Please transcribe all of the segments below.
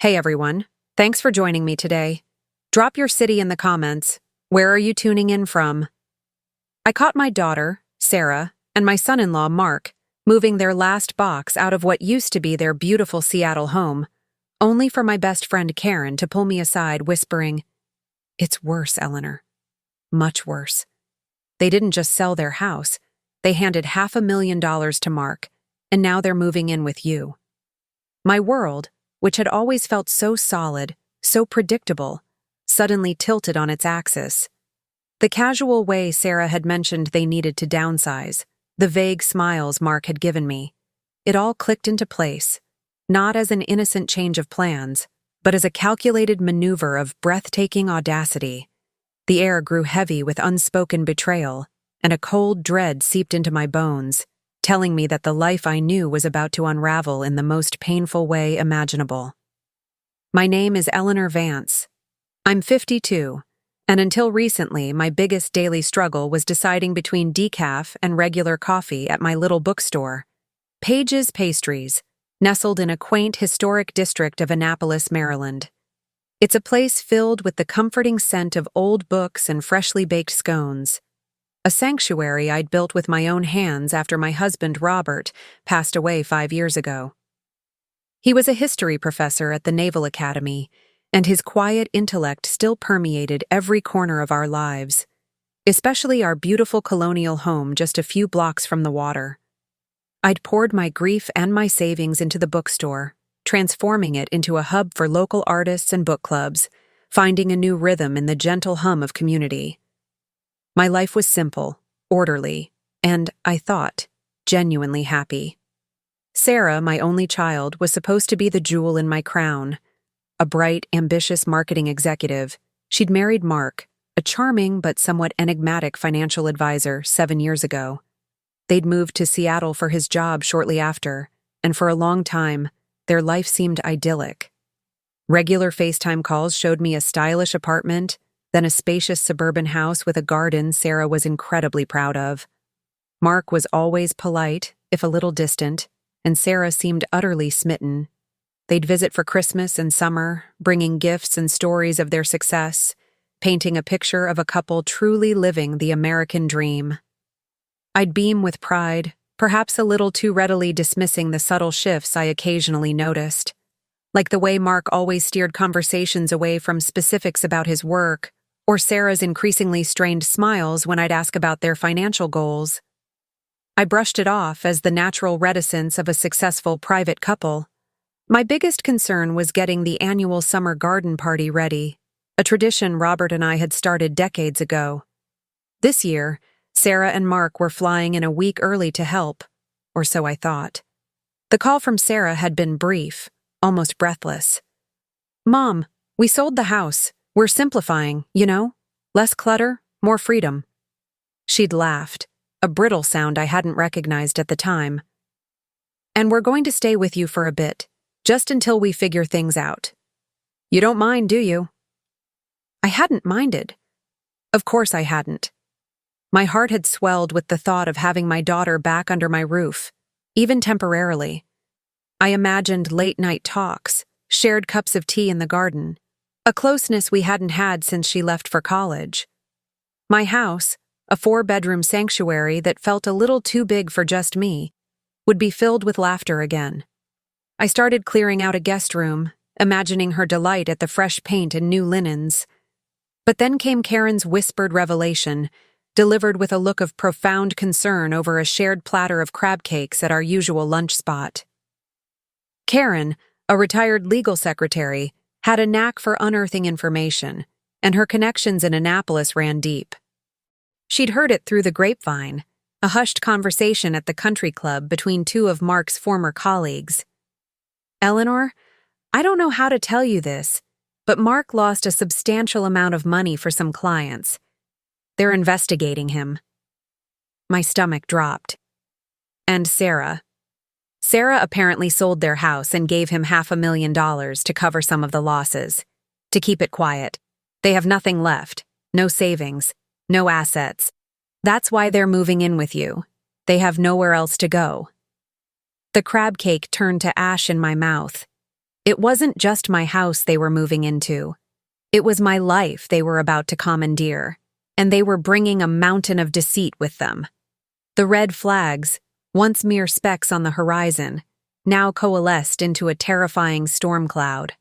Hey everyone, thanks for joining me today. Drop your city in the comments. Where are you tuning in from? I caught my daughter, Sarah, and my son-in-law, Mark, moving their last box out of what used to be their beautiful Seattle home, only for my best friend Karen to pull me aside, whispering, "It's worse, Eleanor. Much worse. They didn't just sell their house, they handed $500,000 to Mark, and now they're moving in with you." My world, which had always felt so solid, so predictable, suddenly tilted on its axis. The casual way Sarah had mentioned they needed to downsize, the vague smiles Mark had given me, it all clicked into place, not as an innocent change of plans, but as a calculated maneuver of breathtaking audacity. The air grew heavy with unspoken betrayal, and a cold dread seeped into my bones, telling me that the life I knew was about to unravel in the most painful way imaginable. My name is Eleanor Vance. I'm 52, and until recently my biggest daily struggle was deciding between decaf and regular coffee at my little bookstore, Page's Pastries, nestled in a quaint historic district of Annapolis, Maryland. It's a place filled with the comforting scent of old books and freshly baked scones, a sanctuary I'd built with my own hands after my husband, Robert, passed away 5 years ago. He was a history professor at the Naval Academy, and his quiet intellect still permeated every corner of our lives, especially our beautiful colonial home just a few blocks from the water. I'd poured my grief and my savings into the bookstore, transforming it into a hub for local artists and book clubs, finding a new rhythm in the gentle hum of community. My life was simple, orderly, and, I thought, genuinely happy. Sarah, my only child, was supposed to be the jewel in my crown. A bright, ambitious marketing executive, she'd married Mark, a charming but somewhat enigmatic financial advisor, 7 years ago. They'd moved to Seattle for his job shortly after, and for a long time, their life seemed idyllic. Regular FaceTime calls showed me a stylish apartment, then a spacious suburban house with a garden Sarah was incredibly proud of. Mark was always polite, if a little distant, and Sarah seemed utterly smitten. They'd visit for Christmas and summer, bringing gifts and stories of their success, painting a picture of a couple truly living the American dream. I'd beam with pride, perhaps a little too readily dismissing the subtle shifts I occasionally noticed, like the way Mark always steered conversations away from specifics about his work, or Sarah's increasingly strained smiles when I'd ask about their financial goals. I brushed it off as the natural reticence of a successful private couple. My biggest concern was getting the annual summer garden party ready, a tradition Robert and I had started decades ago. This year, Sarah and Mark were flying in a week early to help, or so I thought. The call from Sarah had been brief, almost breathless. "Mom, we sold the house. We're simplifying, you know? Less clutter, more freedom." She'd laughed, a brittle sound I hadn't recognized at the time. "And we're going to stay with you for a bit, just until we figure things out. You don't mind, do you?" I hadn't minded. Of course I hadn't. My heart had swelled with the thought of having my daughter back under my roof, even temporarily. I imagined late-night talks, shared cups of tea in the garden, a closeness we hadn't had since she left for college. My house, a 4-bedroom sanctuary that felt a little too big for just me, would be filled with laughter again. I started clearing out a guest room, imagining her delight at the fresh paint and new linens. But then came Karen's whispered revelation, delivered with a look of profound concern over a shared platter of crab cakes at our usual lunch spot. Karen, a retired legal secretary, had a knack for unearthing information, and her connections in Annapolis ran deep. She'd heard it through the grapevine, a hushed conversation at the country club between 2 of Mark's former colleagues. "Eleanor, I don't know how to tell you this, but Mark lost a substantial amount of money for some clients. They're investigating him." My stomach dropped. And Sarah. Sarah apparently sold their house and gave him $500,000 to cover some of the losses. To keep it quiet. They have nothing left, no savings, no assets. That's why they're moving in with you. They have nowhere else to go. The crab cake turned to ash in my mouth. It wasn't just my house they were moving into. It was my life they were about to commandeer, and they were bringing a mountain of deceit with them. The red flags, once mere specks on the horizon, now coalesced into a terrifying storm cloud.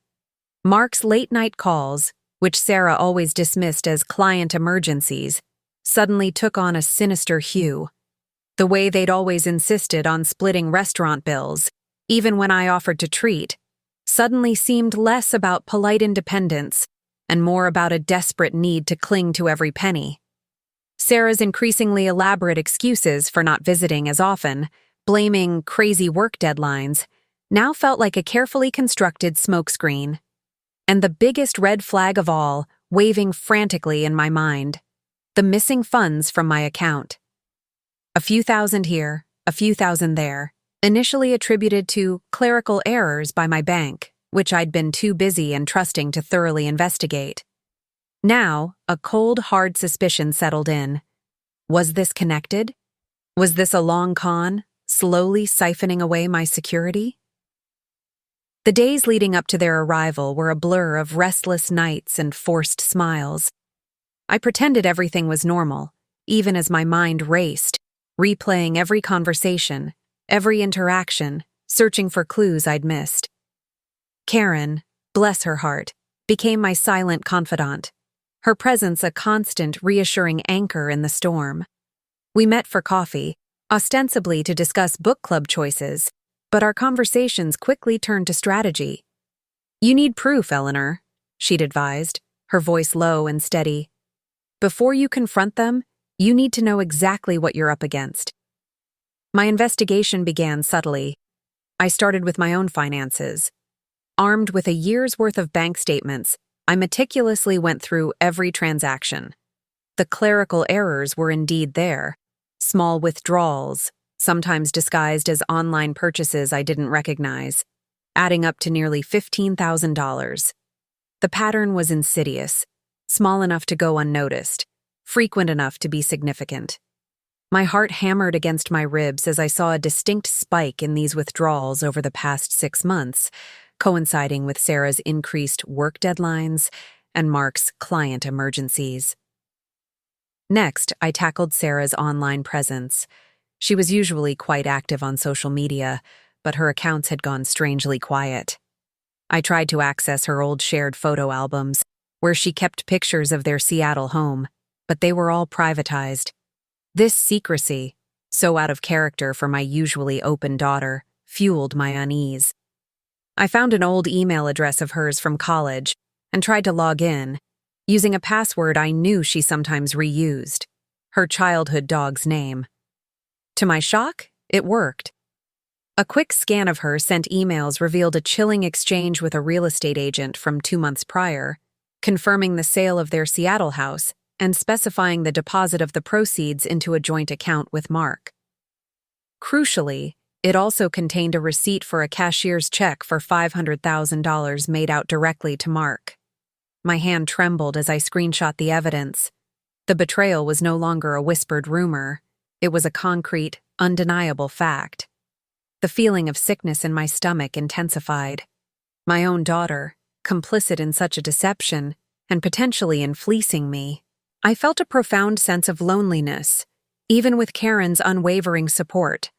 Mark's late-night calls, which Sarah always dismissed as client emergencies, suddenly took on a sinister hue. The way they'd always insisted on splitting restaurant bills, even when I offered to treat, suddenly seemed less about polite independence and more about a desperate need to cling to every penny. Sarah's increasingly elaborate excuses for not visiting as often, blaming crazy work deadlines, now felt like a carefully constructed smokescreen. And the biggest red flag of all, waving frantically in my mind: the missing funds from my account. A few thousand here, a few thousand there, initially attributed to clerical errors by my bank, which I'd been too busy and trusting to thoroughly investigate. Now, a cold, hard suspicion settled in. Was this connected? Was this a long con, slowly siphoning away my security? The days leading up to their arrival were a blur of restless nights and forced smiles. I pretended everything was normal, even as my mind raced, replaying every conversation, every interaction, searching for clues I'd missed. Karen, bless her heart, became my silent confidant, her presence a constant, reassuring anchor in the storm. We met for coffee, ostensibly to discuss book club choices, but our conversations quickly turned to strategy. "You need proof, Eleanor," she'd advised, her voice low and steady. "Before you confront them, you need to know exactly what you're up against." My investigation began subtly. I started with my own finances. Armed with a year's worth of bank statements, I meticulously went through every transaction. The clerical errors were indeed there: small withdrawals, sometimes disguised as online purchases I didn't recognize, adding up to nearly $15,000. The pattern was insidious, small enough to go unnoticed, frequent enough to be significant. My heart hammered against my ribs as I saw a distinct spike in these withdrawals over the past 6 months, coinciding with Sarah's increased work deadlines and Mark's client emergencies. Next, I tackled Sarah's online presence. She was usually quite active on social media, but her accounts had gone strangely quiet. I tried to access her old shared photo albums, where she kept pictures of their Seattle home, but they were all privatized. This secrecy, so out of character for my usually open daughter, fueled my unease. I found an old email address of hers from college and tried to log in, using a password I knew she sometimes reused: her childhood dog's name. To my shock, it worked. A quick scan of her sent emails revealed a chilling exchange with a real estate agent from 2 months prior, confirming the sale of their Seattle house and specifying the deposit of the proceeds into a joint account with Mark. Crucially, it also contained a receipt for a cashier's check for $500,000 made out directly to Mark. My hand trembled as I screenshot the evidence. The betrayal was no longer a whispered rumor. It was a concrete, undeniable fact. The feeling of sickness in my stomach intensified. My own daughter, complicit in such a deception, and potentially in fleecing me. I felt a profound sense of loneliness, even with Karen's unwavering support.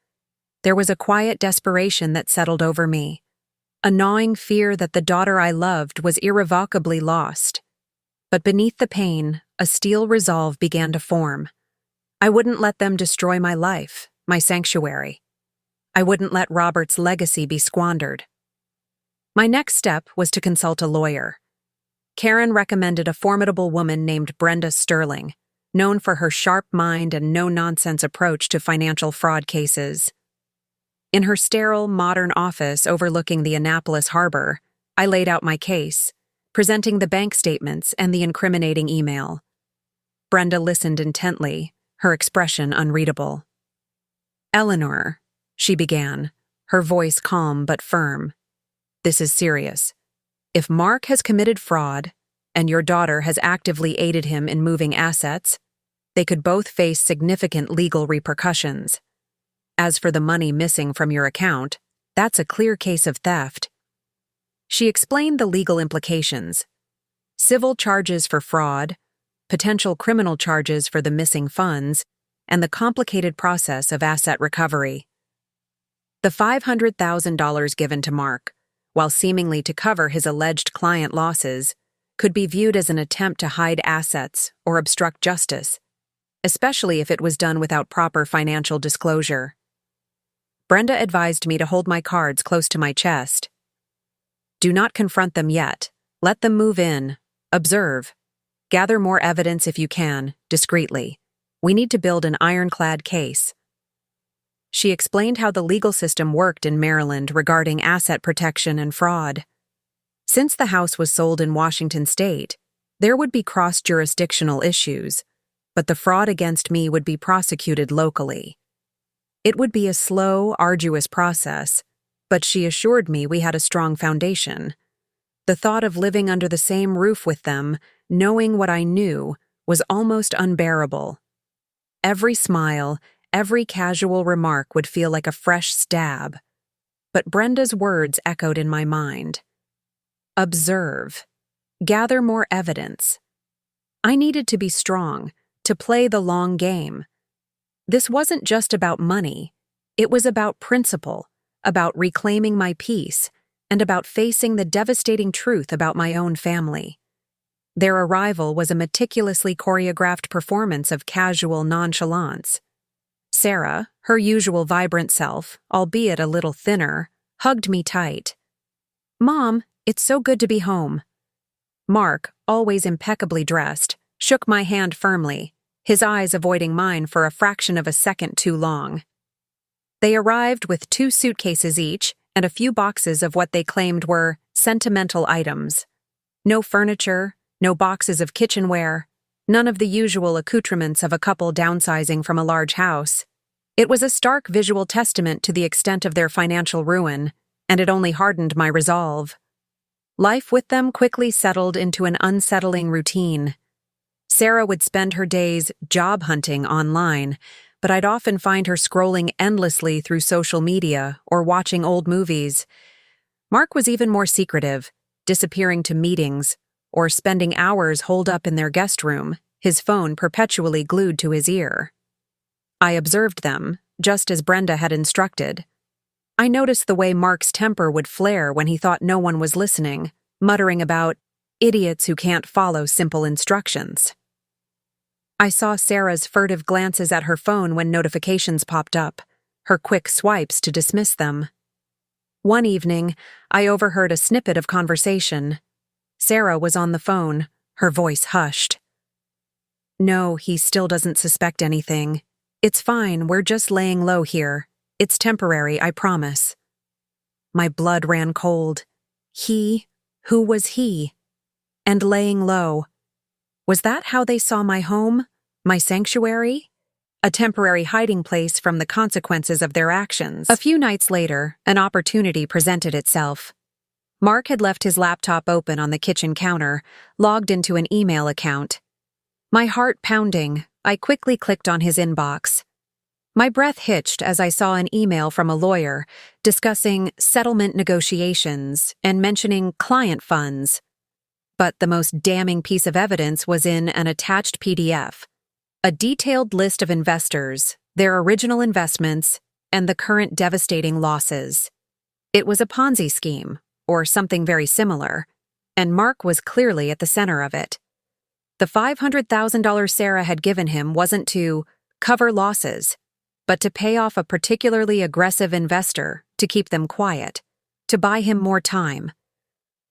There was a quiet desperation that settled over me, a gnawing fear that the daughter I loved was irrevocably lost. But beneath the pain, a steel resolve began to form. I wouldn't let them destroy my life, my sanctuary. I wouldn't let Robert's legacy be squandered. My next step was to consult a lawyer. Karen recommended a formidable woman named Brenda Sterling, known for her sharp mind and no-nonsense approach to financial fraud cases. In her sterile, modern office overlooking the Annapolis harbor, I laid out my case, presenting the bank statements and the incriminating email. Brenda listened intently, her expression unreadable. "Eleanor," she began, her voice calm but firm, "this is serious. If Mark has committed fraud, and your daughter has actively aided him in moving assets, they could both face significant legal repercussions. As for the money missing from your account, that's a clear case of theft." She explained the legal implications: civil charges for fraud, potential criminal charges for the missing funds, and the complicated process of asset recovery. The $500,000 given to Mark, while seemingly to cover his alleged client losses, could be viewed as an attempt to hide assets or obstruct justice, especially if it was done without proper financial disclosure. Brenda advised me to hold my cards close to my chest. Do not confront them yet. Let them move in. Observe. Gather more evidence if you can, discreetly. We need to build an ironclad case. She explained how the legal system worked in Maryland regarding asset protection and fraud. Since the house was sold in Washington state, there would be cross-jurisdictional issues, but the fraud against me would be prosecuted locally. It would be a slow, arduous process, but she assured me we had a strong foundation. The thought of living under the same roof with them, knowing what I knew, was almost unbearable. Every smile, every casual remark would feel like a fresh stab. But Brenda's words echoed in my mind. Observe. Gather more evidence. I needed to be strong, to play the long game. This wasn't just about money. It was about principle, about reclaiming my peace, and about facing the devastating truth about my own family. Their arrival was a meticulously choreographed performance of casual nonchalance. Sarah, her usual vibrant self, albeit a little thinner, hugged me tight. "Mom, it's so good to be home." Mark, always impeccably dressed, shook my hand firmly, his eyes avoiding mine for a fraction of a second too long. They arrived with 2 suitcases each and a few boxes of what they claimed were sentimental items. No furniture, no boxes of kitchenware, none of the usual accoutrements of a couple downsizing from a large house. It was a stark visual testament to the extent of their financial ruin, and it only hardened my resolve. Life with them quickly settled into an unsettling routine. Sarah would spend her days job hunting online, but I'd often find her scrolling endlessly through social media or watching old movies. Mark was even more secretive, disappearing to meetings or spending hours holed up in their guest room, his phone perpetually glued to his ear. I observed them, just as Brenda had instructed. I noticed the way Mark's temper would flare when he thought no one was listening, muttering about idiots who can't follow simple instructions. I saw Sarah's furtive glances at her phone when notifications popped up, her quick swipes to dismiss them. One evening, I overheard a snippet of conversation. Sarah was on the phone, her voice hushed. "No, he still doesn't suspect anything. It's fine, we're just laying low here. It's temporary, I promise." My blood ran cold. He? Who was he? And laying low. Was that how they saw my home? My sanctuary? A temporary hiding place from the consequences of their actions. A few nights later, an opportunity presented itself. Mark had left his laptop open on the kitchen counter, logged into an email account. My heart pounding, I quickly clicked on his inbox. My breath hitched as I saw an email from a lawyer discussing settlement negotiations and mentioning client funds. But the most damning piece of evidence was in an attached PDF, a detailed list of investors, their original investments, and the current devastating losses. It was a Ponzi scheme, or something very similar, and Mark was clearly at the center of it. The $500,000 Sarah had given him wasn't to cover losses, but to pay off a particularly aggressive investor to keep them quiet, to buy him more time.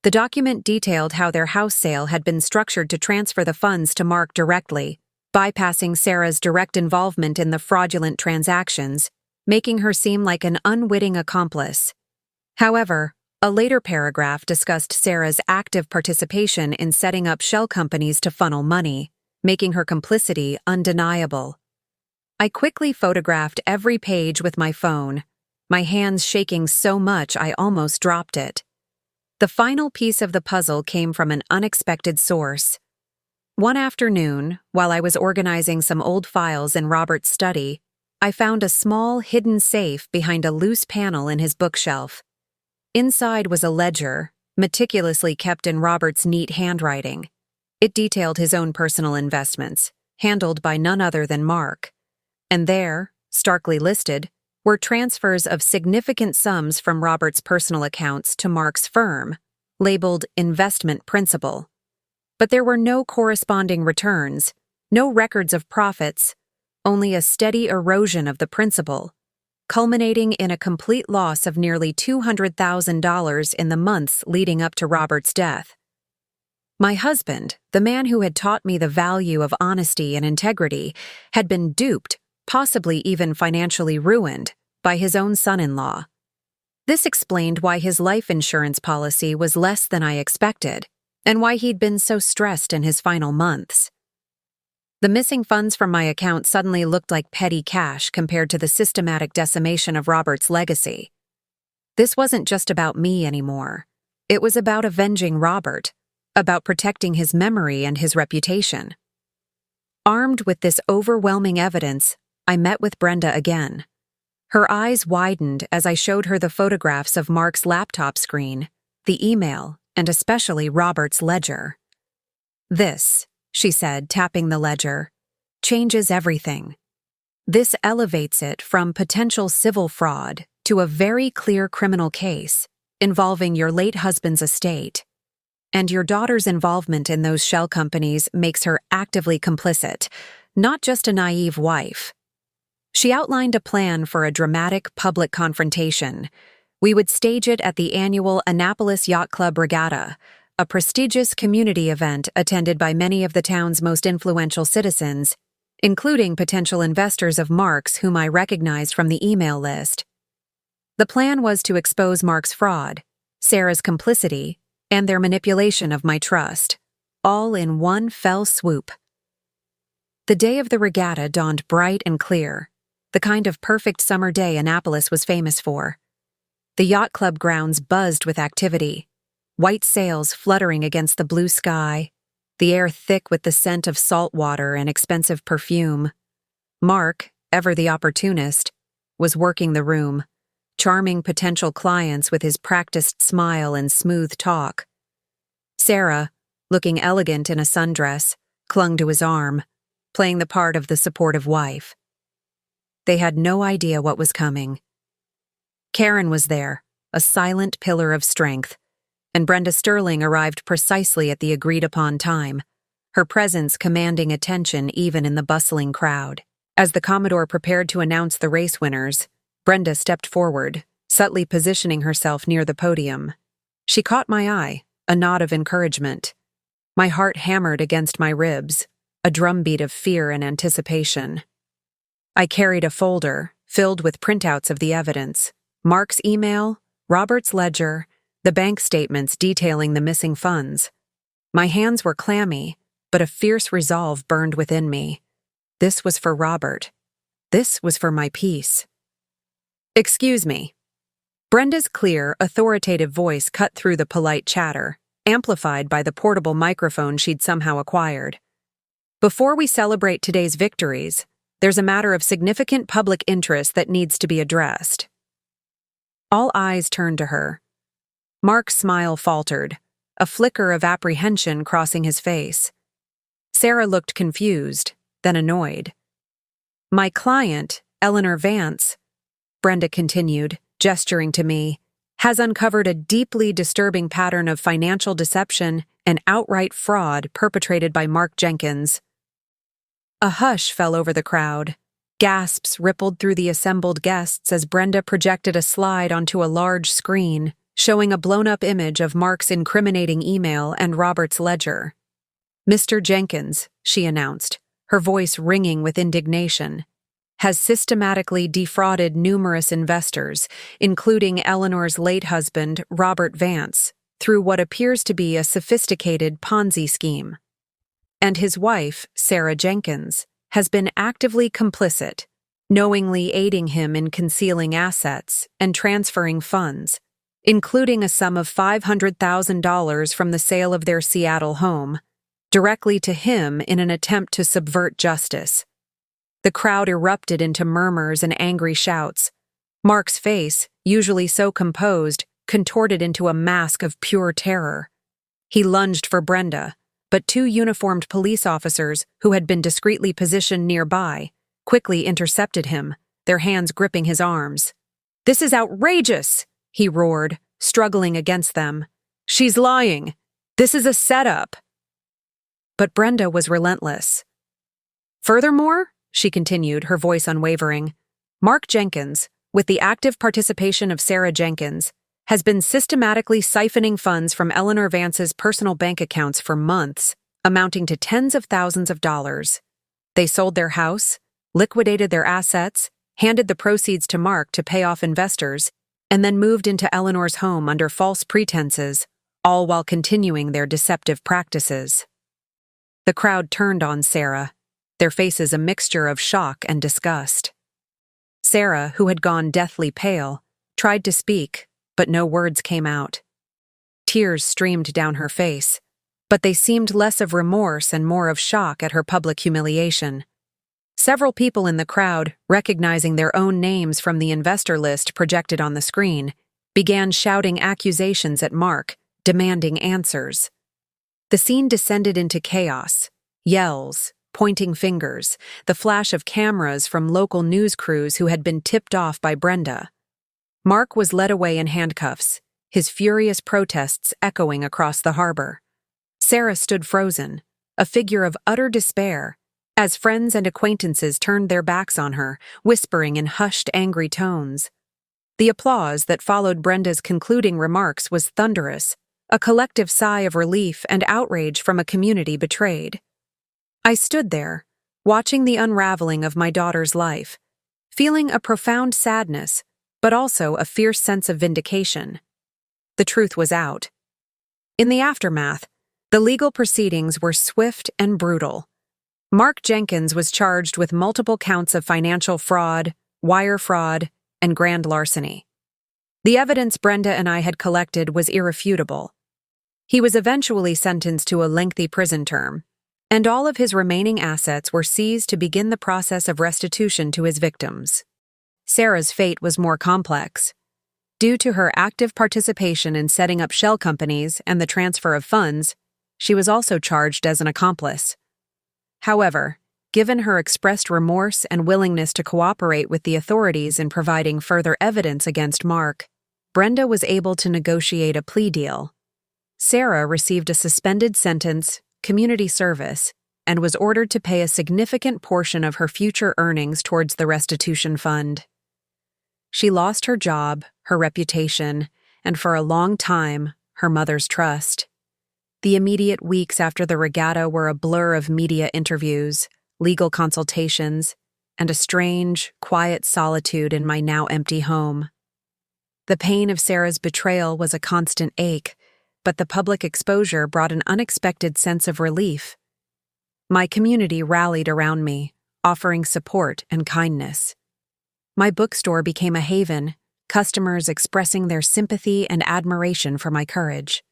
The document detailed how their house sale had been structured to transfer the funds to Mark directly, bypassing Sarah's direct involvement in the fraudulent transactions, making her seem like an unwitting accomplice. However, a later paragraph discussed Sarah's active participation in setting up shell companies to funnel money, making her complicity undeniable. I quickly photographed every page with my phone, my hands shaking so much I almost dropped it. The final piece of the puzzle came from an unexpected source. One afternoon, while I was organizing some old files in Robert's study, I found a small, hidden safe behind a loose panel in his bookshelf. Inside was a ledger, meticulously kept in Robert's neat handwriting. It detailed his own personal investments, handled by none other than Mark. And there, starkly listed, were transfers of significant sums from Robert's personal accounts to Mark's firm, labeled investment principal. But there were no corresponding returns, no records of profits, only a steady erosion of the principal, culminating in a complete loss of nearly $200,000 in the months leading up to Robert's death. My husband, the man who had taught me the value of honesty and integrity, had been duped, possibly even financially ruined, by his own son-in-law. This explained why his life insurance policy was less than I expected, and why he'd been so stressed in his final months. The missing funds from my account suddenly looked like petty cash compared to the systematic decimation of Robert's legacy. This wasn't just about me anymore. It was about avenging Robert, about protecting his memory and his reputation. Armed with this overwhelming evidence, I met with Brenda again. Her eyes widened as I showed her the photographs of Mark's laptop screen, the email, and especially Robert's ledger. "This," she said, tapping the ledger, "changes everything. This elevates it from potential civil fraud to a very clear criminal case involving your late husband's estate. And your daughter's involvement in those shell companies makes her actively complicit, not just a naive wife." She outlined a plan for a dramatic public confrontation. We would stage it at the annual Annapolis Yacht Club Regatta, a prestigious community event attended by many of the town's most influential citizens, including potential investors of Mark's whom I recognized from the email list. The plan was to expose Mark's fraud, Sarah's complicity, and their manipulation of my trust, all in one fell swoop. The day of the regatta dawned bright and clear, the kind of perfect summer day Annapolis was famous for. The yacht club grounds buzzed with activity, white sails fluttering against the blue sky, the air thick with the scent of salt water and expensive perfume. Mark, ever the opportunist, was working the room, charming potential clients with his practiced smile and smooth talk. Sarah, looking elegant in a sundress, clung to his arm, playing the part of the supportive wife. They had no idea what was coming. Karen was there, a silent pillar of strength, and Brenda Sterling arrived precisely at the agreed-upon time, her presence commanding attention even in the bustling crowd. As the Commodore prepared to announce the race winners, Brenda stepped forward, subtly positioning herself near the podium. She caught my eye, a nod of encouragement. My heart hammered against my ribs, a drumbeat of fear and anticipation. I carried a folder, filled with printouts of the evidence, Mark's email, Robert's ledger, the bank statements detailing the missing funds. My hands were clammy, but a fierce resolve burned within me. This was for Robert. This was for my peace. "Excuse me." Brenda's clear, authoritative voice cut through the polite chatter, amplified by the portable microphone she'd somehow acquired. "Before we celebrate today's victories, there's a matter of significant public interest that needs to be addressed." All eyes turned to her. Mark's smile faltered, a flicker of apprehension crossing his face. Sarah looked confused, then annoyed. "My client, Eleanor Vance," Brenda continued, gesturing to me, "has uncovered a deeply disturbing pattern of financial deception and outright fraud perpetrated by Mark Jenkins." A hush fell over the crowd. Gasps rippled through the assembled guests as Brenda projected a slide onto a large screen, showing a blown-up image of Mark's incriminating email and Robert's ledger. "Mr. Jenkins," she announced, her voice ringing with indignation, "has systematically defrauded numerous investors, including Eleanor's late husband, Robert Vance, through what appears to be a sophisticated Ponzi scheme. And his wife, Sarah Jenkins, has been actively complicit, knowingly aiding him in concealing assets and transferring funds, including a sum of $500,000 from the sale of their Seattle home, directly to him in an attempt to subvert justice." The crowd erupted into murmurs and angry shouts. Mark's face, usually so composed, contorted into a mask of pure terror. He lunged for Brenda, but two uniformed police officers, who had been discreetly positioned nearby, quickly intercepted him, their hands gripping his arms. "This is outrageous!" he roared, struggling against them. "She's lying! This is a setup!" But Brenda was relentless. "Furthermore," she continued, her voice unwavering, "Mark Jenkins, with the active participation of Sarah Jenkins, has been systematically siphoning funds from Eleanor Vance's personal bank accounts for months, amounting to tens of thousands of dollars. They sold their house, liquidated their assets, handed the proceeds to Mark to pay off investors, and then moved into Eleanor's home under false pretenses, all while continuing their deceptive practices." The crowd turned on Sarah, their faces a mixture of shock and disgust. Sarah, who had gone deathly pale, tried to speak, but no words came out. Tears streamed down her face, but they seemed less of remorse and more of shock at her public humiliation. Several people in the crowd, recognizing their own names from the investor list projected on the screen, began shouting accusations at Mark, demanding answers. The scene descended into chaos, yells, pointing fingers, the flash of cameras from local news crews who had been tipped off by Brenda. Mark was led away in handcuffs, his furious protests echoing across the harbor. Sarah stood frozen, a figure of utter despair, as friends and acquaintances turned their backs on her, whispering in hushed, angry tones. The applause that followed Brenda's concluding remarks was thunderous, a collective sigh of relief and outrage from a community betrayed. I stood there, watching the unraveling of my daughter's life, feeling a profound sadness, but also a fierce sense of vindication. The truth was out. In the aftermath, the legal proceedings were swift and brutal. Mark Jenkins was charged with multiple counts of financial fraud, wire fraud, and grand larceny. The evidence Brenda and I had collected was irrefutable. He was eventually sentenced to a lengthy prison term, and all of his remaining assets were seized to begin the process of restitution to his victims. Sarah's fate was more complex. Due to her active participation in setting up shell companies and the transfer of funds, she was also charged as an accomplice. However, given her expressed remorse and willingness to cooperate with the authorities in providing further evidence against Mark, Brenda was able to negotiate a plea deal. Sarah received a suspended sentence, community service, and was ordered to pay a significant portion of her future earnings towards the restitution fund. She lost her job, her reputation, and for a long time, her mother's trust. The immediate weeks after the regatta were a blur of media interviews, legal consultations, and a strange, quiet solitude in my now empty home. The pain of Sarah's betrayal was a constant ache, but the public exposure brought an unexpected sense of relief. My community rallied around me, offering support and kindness. My bookstore became a haven, customers expressing their sympathy and admiration for my courage.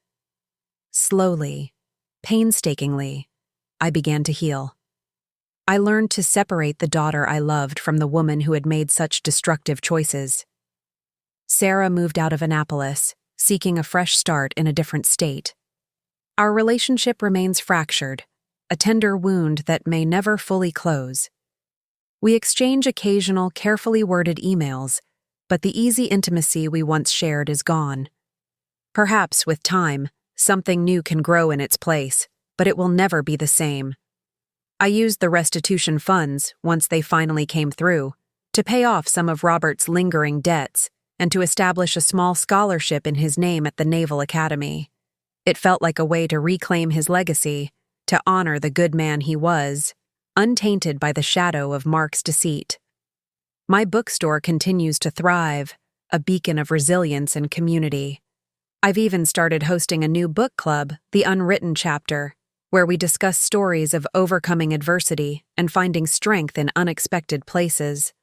Slowly, painstakingly, I began to heal. I learned to separate the daughter I loved from the woman who had made such destructive choices. Sarah moved out of Annapolis, seeking a fresh start in a different state. Our relationship remains fractured, a tender wound that may never fully close. We exchange occasional, carefully worded emails, but the easy intimacy we once shared is gone. Perhaps, with time, something new can grow in its place, but it will never be the same. I used the restitution funds, once they finally came through, to pay off some of Robert's lingering debts and to establish a small scholarship in his name at the Naval Academy. It felt like a way to reclaim his legacy, to honor the good man he was, untainted by the shadow of Mark's deceit. My bookstore continues to thrive, a beacon of resilience and community. I've even started hosting a new book club, The Unwritten Chapter, where we discuss stories of overcoming adversity and finding strength in unexpected places.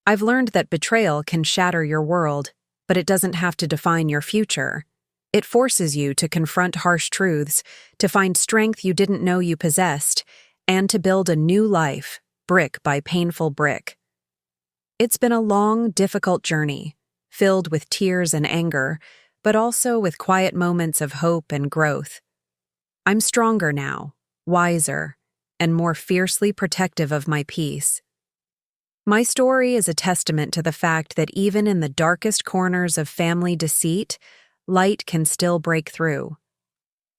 I've learned that betrayal can shatter your world, but it doesn't have to define your future. It forces you to confront harsh truths, to find strength you didn't know you possessed, and to build a new life, brick by painful brick. It's been a long, difficult journey, filled with tears and anger, but also with quiet moments of hope and growth. I'm stronger now, wiser, and more fiercely protective of my peace. My story is a testament to the fact that even in the darkest corners of family deceit, light can still break through.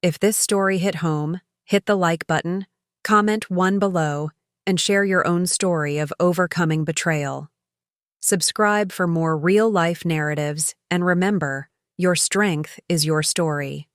If this story hit home, hit the like button, comment one below, and share your own story of overcoming betrayal. Subscribe for more real-life narratives, and remember, your strength is your story.